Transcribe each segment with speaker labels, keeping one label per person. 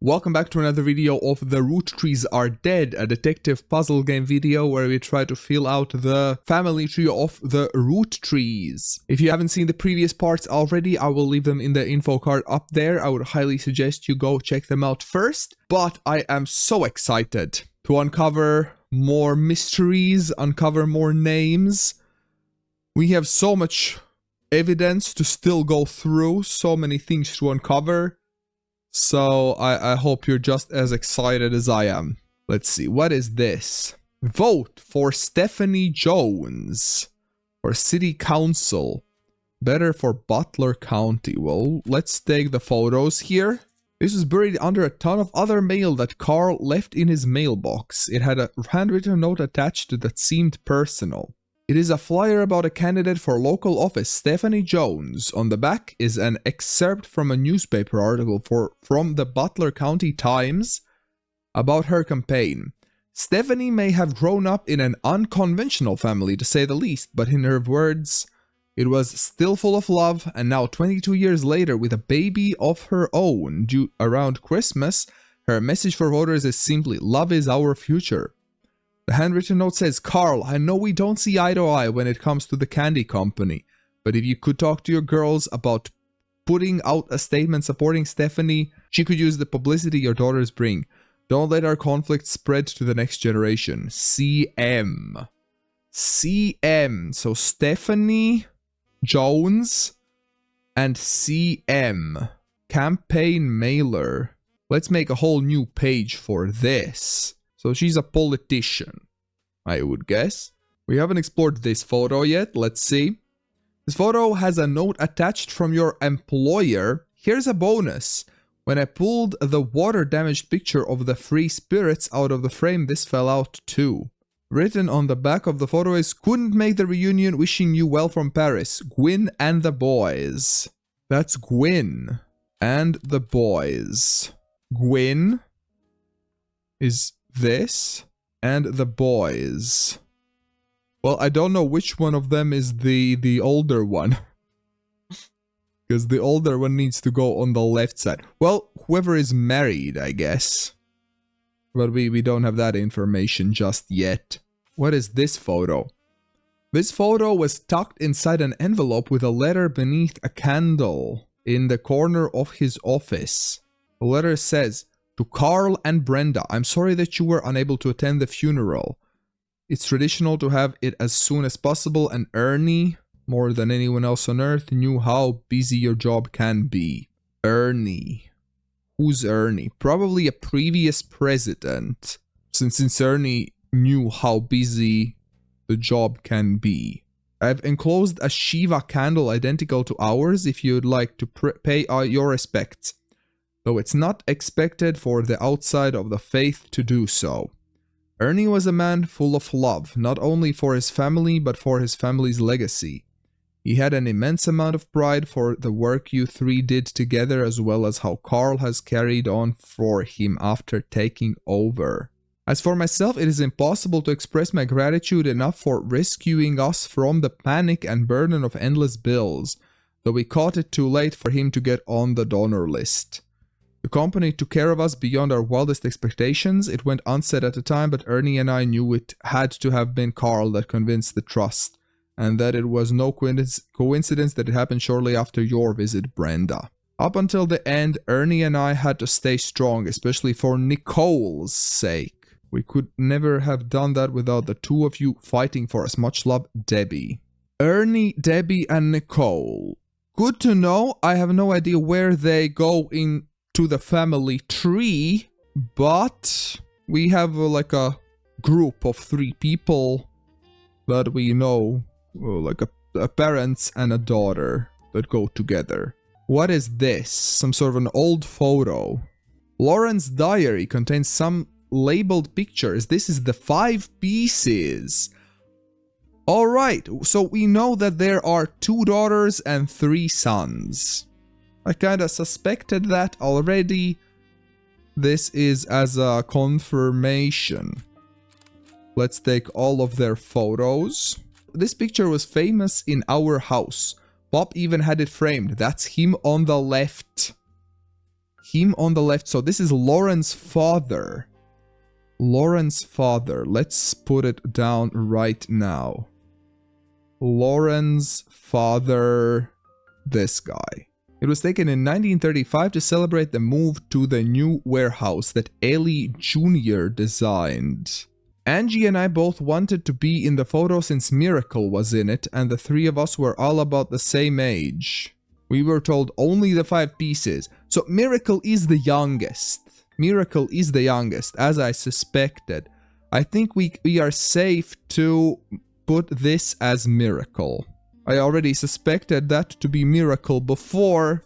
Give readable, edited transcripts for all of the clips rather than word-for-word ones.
Speaker 1: Welcome back to another video of The Roottrees Are Dead, a detective puzzle game video where we try to fill out the family tree of the Roottrees. If you haven't seen the previous parts already, I will leave them in the info card up there. I would highly suggest you go check them out first. But I am so excited to uncover more mysteries, uncover more names. We have so much evidence to still go through, so many things to uncover. So I hope you're just as excited as I am. Let's see, what is this? Vote for Stephanie Jones for City Council. Better for Butler County. Well, let's take the photos here. This was buried under a ton of other mail that Carl left in his mailbox. It had a handwritten note attached that seemed personal. It is a flyer about a candidate for local office, Stephanie Jones. On the back is an excerpt from a newspaper article from the Butler County Times about her campaign. Stephanie may have grown up in an unconventional family, to say the least, but in her words, it was still full of love, and now 22 years later, with a baby of her own due around Christmas, her message for voters is simply, love is our future. The handwritten note says, Carl, I know we don't see eye to eye when it comes to the candy company, but if you could talk to your girls about putting out a statement supporting Stephanie, she could use the publicity your daughters bring. Don't let our conflict spread to the next generation. CM. CM. So Stephanie Jones and CM. Campaign mailer. Let's make a whole new page for this. So she's a politician, I would guess. We haven't explored this photo yet. Let's see. This photo has a note attached from your employer. Here's a bonus. When I pulled the water-damaged picture of the free spirits out of the frame, this fell out too. Written on the back of the photo is, couldn't make the reunion, wishing you well from Paris. Gwyn and the boys. That's Gwyn and the boys. Gwyn is this, and the boys. Well, I don't know which one of them is the older one. Because the older one needs to go on the left side. Well, whoever is married, I guess. But we don't have that information just yet. What is this photo? This photo was tucked inside an envelope with a letter beneath a candle in the corner of his office. The letter says, to Carl and Brenda, I'm sorry that you were unable to attend the funeral. It's traditional to have it as soon as possible, and Ernie, more than anyone else on earth, knew how busy your job can be. Ernie. Who's Ernie? Probably a previous president, since Ernie knew how busy the job can be. I've enclosed a Shiva candle identical to ours if you'd like to pay your respects. Though it's not expected for the outside of the faith to do so. Ernie was a man full of love, not only for his family, but for his family's legacy. He had an immense amount of pride for the work you three did together, as well as how Carl has carried on for him after taking over. As for myself, it is impossible to express my gratitude enough for rescuing us from the panic and burden of endless bills, though we caught it too late for him to get on the donor list. The company took care of us beyond our wildest expectations. It went unsaid at the time, but Ernie and I knew it had to have been Carl that convinced the trust, and that it was no coincidence that it happened shortly after your visit, Brenda. Up until the end, Ernie and I had to stay strong, especially for Nicole's sake. We could never have done that without the two of you fighting for us. Much love, Debbie. Ernie, Debbie, and Nicole. Good to know. I have no idea where they go in to the family tree, but we have like a group of 3 people that we know, like a parents and a daughter that go together. What is this? Some sort of an old photo. Lauren's diary contains some labeled pictures. This is the 5 pieces. All right, so we know that there are 2 daughters and 3 sons. I kinda suspected that already. This is as a confirmation. Let's take all of their photos. This picture was famous in our house. Bob even had it framed. That's him on the left. Him on the left. So this is Lauren's father. Lauren's father. Let's put it down right now. Lauren's father, this guy. It was taken in 1935 to celebrate the move to the new warehouse that Ellie Jr. designed. Angie and I both wanted to be in the photo since Miracle was in it, and the three of us were all about the same age. We were told only the 5 pieces. So Miracle is the youngest. Miracle is the youngest, as I suspected. I think we are safe to put this as Miracle. I already suspected that to be Miracle before.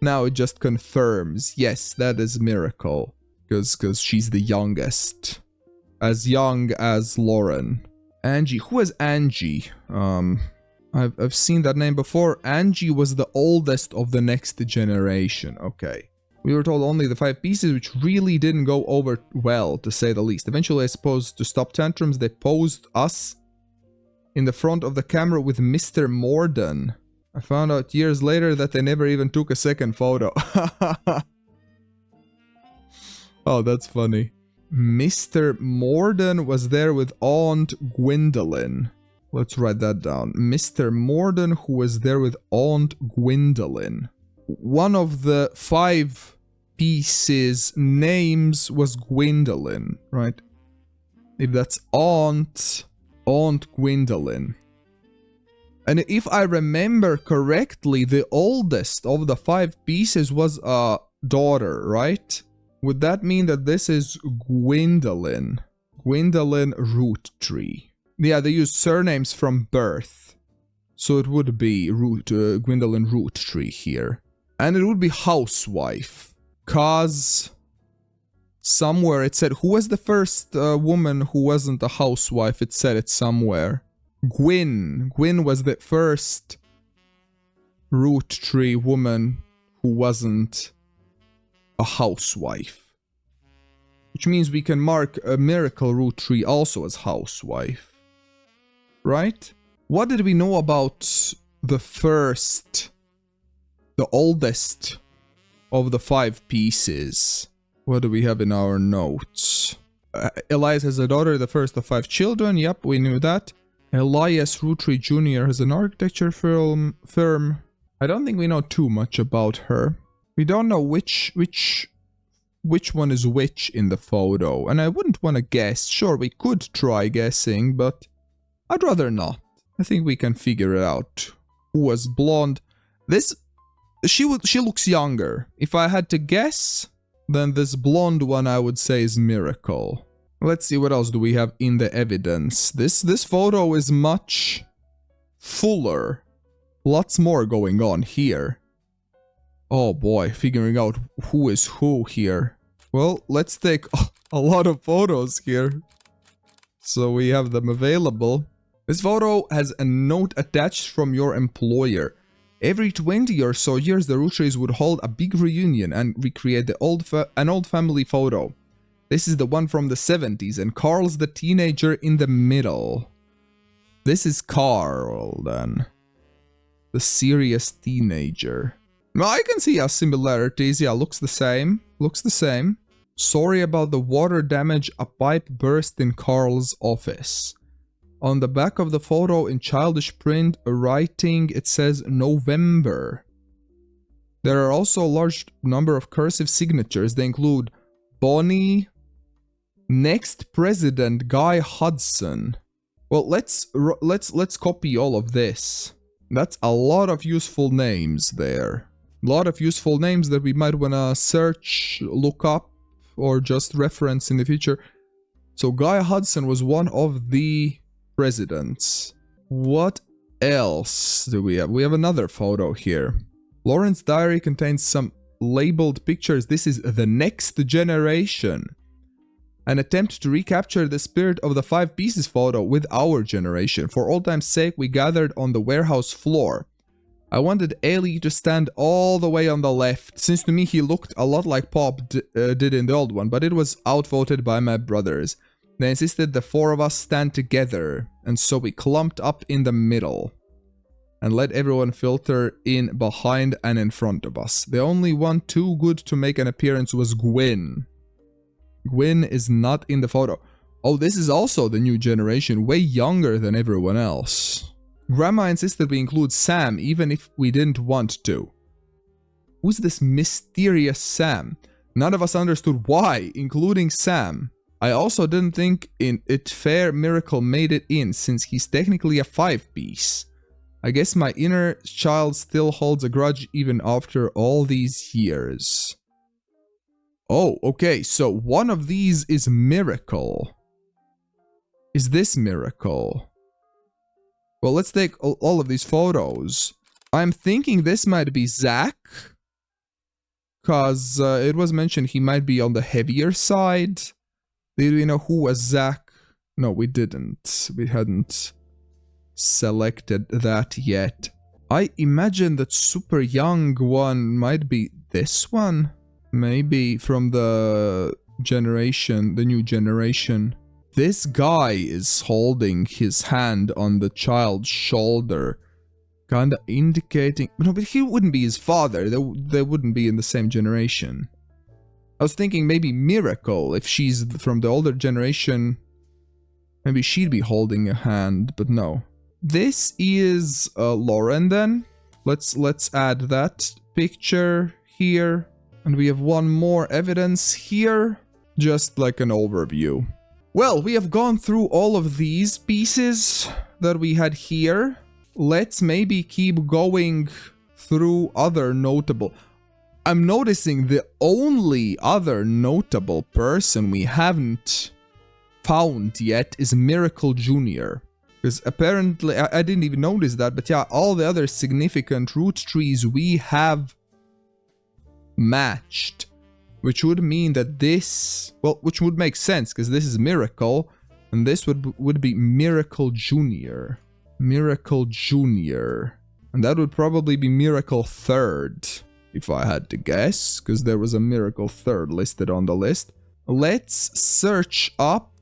Speaker 1: Now it just confirms. Yes, that is Miracle. Because she's the youngest. As young as Lauren. Angie. Who is Angie? I've seen that name before. Angie was the oldest of the next generation. Okay. We were told only the 5 pieces, which really didn't go over well, to say the least. Eventually, I suppose, to stop tantrums, they posed us in the front of the camera with Mr. Morden. I found out years later that they never even took a second photo. Oh, that's funny. Mr. Morden was there with Aunt Gwendolyn. Let's write that down. Mr. Morden, who was there with Aunt Gwendolyn. One of the 5 pieces' names was Gwendolyn, right? If that's Aunt Gwendolyn. And if I remember correctly, the oldest of the 5 pieces was a daughter, right? Would that mean that this is Gwendolyn? Gwendolyn Roottrees. Yeah, they use surnames from birth. So it would be Gwendolyn Roottrees here. And it would be housewife. Cause somewhere it said, who was the first woman who wasn't a housewife? It said it somewhere. Gwyn. Gwyn was the first Roottrees woman who wasn't a housewife. Which means we can mark a Miracle Roottrees also as housewife. Right? What did we know about the first, the oldest of the 5 pieces? What do we have in our notes? Elias has a daughter, the first of 5 children. Yep, we knew that. Elias Roottrees Jr. has an architecture firm. I don't think we know too much about her. We don't know which one is which in the photo, and I wouldn't want to guess. Sure, we could try guessing, but I'd rather not. I think we can figure it out. Who was blonde? She looks younger. If I had to guess, then this blonde one I would say is Miracle. Let's see, what else do we have in the evidence? This photo is much fuller. Lots more going on here. Oh boy, figuring out who is who here. Well, let's take a lot of photos here. So we have them available. This photo has a note attached from your employer. Every 20 or so years, the Roottrees would hold a big reunion and recreate an old family photo. This is the one from the 70s, and Carl's the teenager in the middle. This is Carl, then. The serious teenager. Well, I can see our similarities. Yeah, looks the same. Looks the same. Sorry about the water damage. A pipe burst in Carl's office. On the back of the photo in childish print, writing, it says November. There are also a large number of cursive signatures. They include Bonnie, next president Guy Hudson. Well, let's copy all of this. That's a lot of useful names there. A lot of useful names that we might want to search, look up, or just reference in the future. So Guy Hudson was one of the presidents. What else do we have? We have another photo here. Lauren's diary contains some labeled pictures. This is the next generation. An attempt to recapture the spirit of the 5 pieces photo with our generation. For old time's sake, we gathered on the warehouse floor. I wanted Ellie to stand all the way on the left, since to me he looked a lot like Pop did in the old one, but it was outvoted by my brothers. They insisted the 4 of us stand together, and so we clumped up in the middle. and let everyone filter in behind and in front of us. The only one too good to make an appearance was Gwyn. Gwyn is not in the photo. Oh, this is also the new generation, way younger than everyone else. Grandma insisted we include Sam, even if we didn't want to. Who's this mysterious Sam? None of us understood why, including Sam. I also didn't think it fair Miracle made it in, since he's technically a 5-piece. I guess my inner child still holds a grudge even after all these years. Oh, okay, so one of these is Miracle. Is this Miracle? Well, let's take all of these photos. I'm thinking this might be Zach. Because it was mentioned he might be on the heavier side. Did we know who was Zach? No, we didn't. We hadn't selected that yet. I imagine that super young one might be this one. Maybe from the generation, the new generation. This guy is holding his hand on the child's shoulder. Kinda indicating... No, but he wouldn't be his father. They wouldn't be in the same generation. I was thinking maybe Miracle, if she's from the older generation. Maybe she'd be holding a hand, but no. This is Lauren then. Let's add that picture here. And we have one more evidence here. Just like an overview. Well, we have gone through all of these pieces that we had here. Let's maybe keep going through other notable... I'm noticing the only other notable person we haven't found yet is Miracle Jr. Because apparently, I didn't even notice that, but yeah, all the other significant Roottrees we have matched. Which would mean that this... Well, which would make sense, because this is Miracle, and this would be Miracle Jr. Miracle Jr. And that would probably be Miracle 3rd, if I had to guess, because there was a Miracle 3rd listed on the list. Let's search up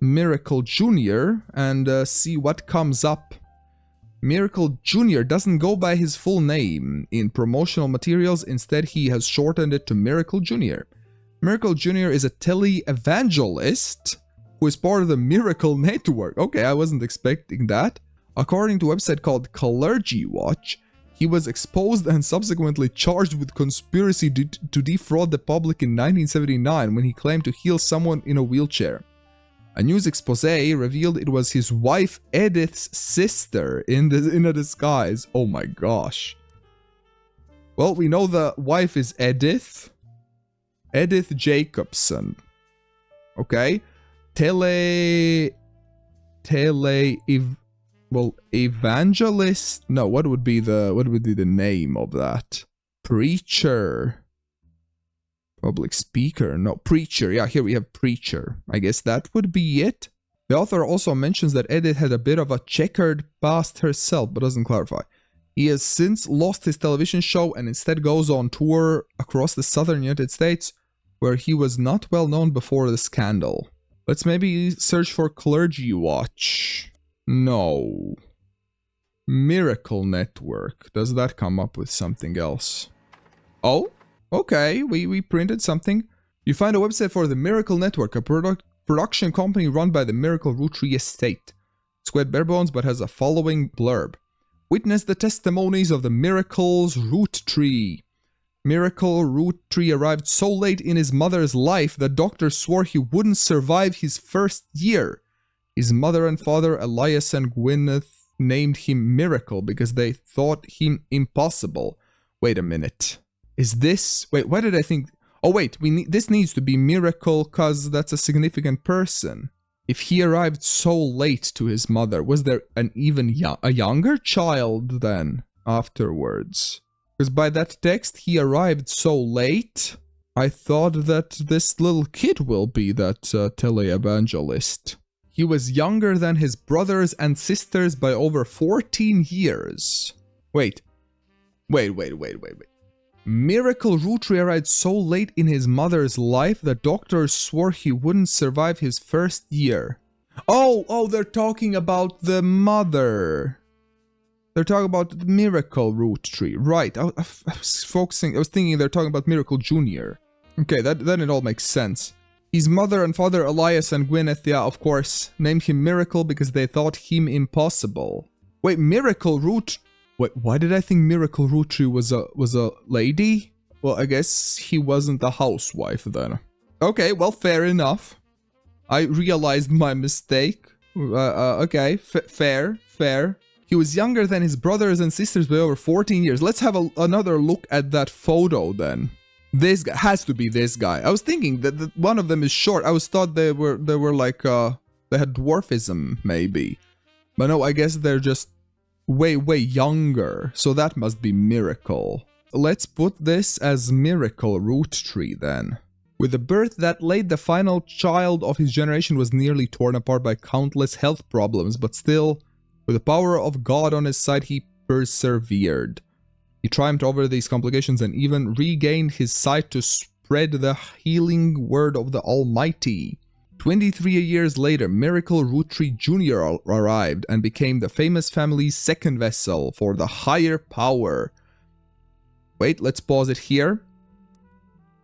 Speaker 1: Miracle Jr. and see what comes up. Miracle Jr. doesn't go by his full name in promotional materials, instead he has shortened it to Miracle Jr. Miracle Jr. is a tele-evangelist who is part of the Miracle Network. Okay, I wasn't expecting that. According to a website called Clergy Watch, he was exposed and subsequently charged with conspiracy to defraud the public in 1979 when he claimed to heal someone in a wheelchair. A news expose revealed it was his wife Edith's sister in a disguise. Oh my gosh. Well, we know the wife is Edith. Edith Jacobson. Okay. Evangelist? No, what would be the name of that? Preacher. Public speaker? No, preacher. Yeah, here we have preacher. I guess that would be it. The author also mentions that Edith had a bit of a checkered past herself, but doesn't clarify. He has since lost his television show and instead goes on tour across the southern United States, where he was not well known before the scandal. Let's maybe search for Clergy Watch. No. Miracle Network. Does that come up with something else? Oh? Okay, we printed something. You find a website for the Miracle Network, a production company run by the Miracle Roottrees estate. It's quite bare bones, but has a following blurb. Witness the testimonies of the Miracle's Roottree. Miracle Roottree arrived so late in his mother's life that doctors swore he wouldn't survive his first year. His mother and father, Elias and Gwyneth, named him Miracle because they thought him impossible. Wait a minute. Is this... Wait, why did I think... Oh wait, this needs to be Miracle because that's a significant person. If he arrived so late to his mother, was there an even a younger child then afterwards? Because by that text, he arrived so late, I thought that this little kid will be that tele-evangelist. He was younger than his brothers and sisters by over 14 years. Wait. Miracle Roottrees arrived so late in his mother's life that doctors swore he wouldn't survive his first year. Oh, they're talking about the mother. They're talking about the Miracle Root Tree. Right. I was thinking they're talking about Miracle Jr. Okay, then it all makes sense. His mother and father, Elias and Gwyneth, yeah, of course, named him Miracle because they thought him impossible. Wait, Miracle Root... Wait, why did I think Miracle Root Tree was a lady? Well, I guess he wasn't a housewife then. Okay, well, fair enough. I realized my mistake. Okay, fair. He was younger than his brothers and sisters by over 14 years. Let's have another look at that photo then. This guy has to be this guy. I was thinking that one of them is short. I thought they were like they had dwarfism maybe, but no, I guess they're just way younger. So that must be Miracle. Let's put this as Miracle Root Tree then. With a birth that late, the final child of his generation was nearly torn apart by countless health problems, but still, with the power of God on his side, he persevered. He triumphed over these complications and even regained his sight to spread the healing word of the Almighty. 23 years later, Miracle Roottrees Jr. arrived and became the famous family's second vessel for the higher power. Wait, let's pause it here.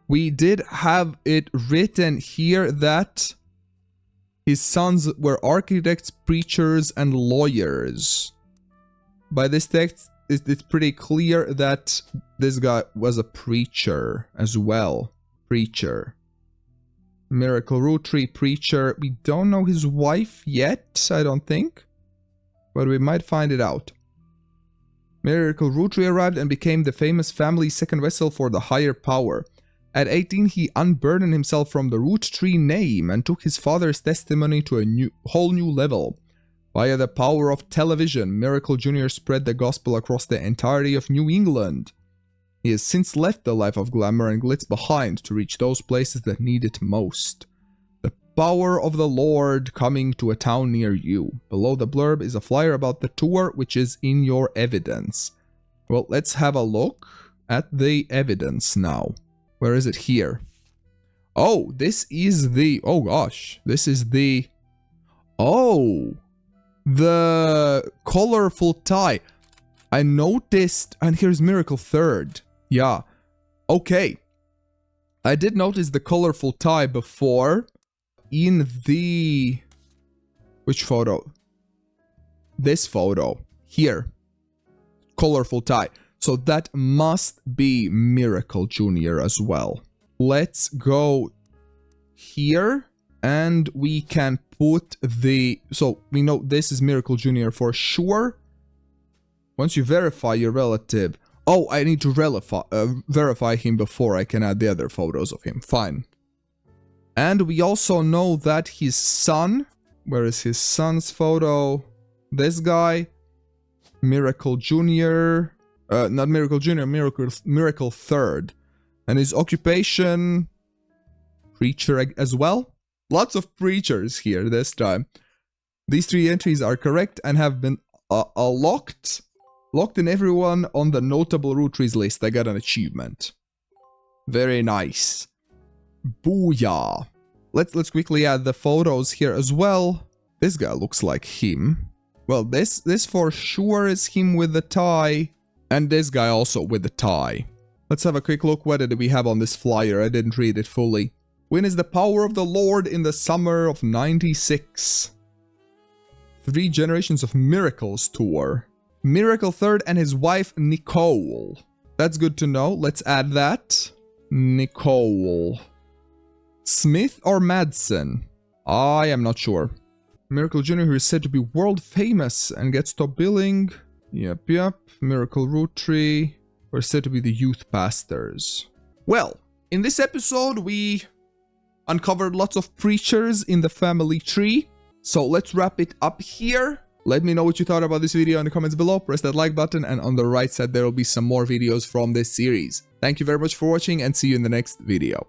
Speaker 1: We did have it written here that his sons were architects, preachers, and lawyers. By this text, it's pretty clear that this guy was a preacher as well. Preacher. Miracle Roottrees preacher. We don't know his wife yet, I don't think. But we might find it out. Miracle Roottrees arrived and became the famous family's second vessel for the higher power. At 18, he unburdened himself from the Roottrees name and took his father's testimony to a whole new level. Via the power of television, Miracle Jr. spread the gospel across the entirety of New England. He has since left the life of glamour and glitz behind to reach those places that need it most. The power of the Lord coming to a town near you. Below the blurb is a flyer about the tour, which is in your evidence. Well, let's have a look at the evidence now. Where is it here? Oh, this is the... Oh gosh, this is the... Oh, the colorful tie. I noticed... And here's Miracle Third. Yeah. Okay. I did notice the colorful tie before in the... Which photo? This photo. Here. Colorful tie. So that must be Miracle Jr. as well. Let's go here and we can put the... So we know this is Miracle Jr. for sure. Once you verify your relative... Oh, I need to verify him before I can add the other photos of him. Fine. And we also know that his son... Where is his son's photo? This guy. Miracle Jr. Not Miracle Jr., Miracle Third. And his occupation... Preacher as well? Lots of preachers here this time. These 3 entries are correct and have been locked in everyone on the notable Roottrees list. I got an achievement. Very nice. Booyah. Let's quickly add the photos here as well. This guy looks like him. Well, this for sure is him with the tie. And this guy also with the tie. Let's have a quick look. What did we have on this flyer? I didn't read it fully. When is the power of the Lord in the summer of 96? 3 Generations of Miracles tour. Miracle Third and his wife Nicole. That's good to know. Let's add that. Nicole. Smith or Madsen? I am not sure. Miracle Jr. who is said to be world famous and gets top billing. Yep. Miracle Roottrees. We're said to be the youth pastors. Well, in this episode we uncovered lots of preachers in the family tree. So let's wrap it up here. Let me know what you thought about this video in the comments below. Press that like button and on the right side there will be some more videos from this series. Thank you very much for watching and see you in the next video.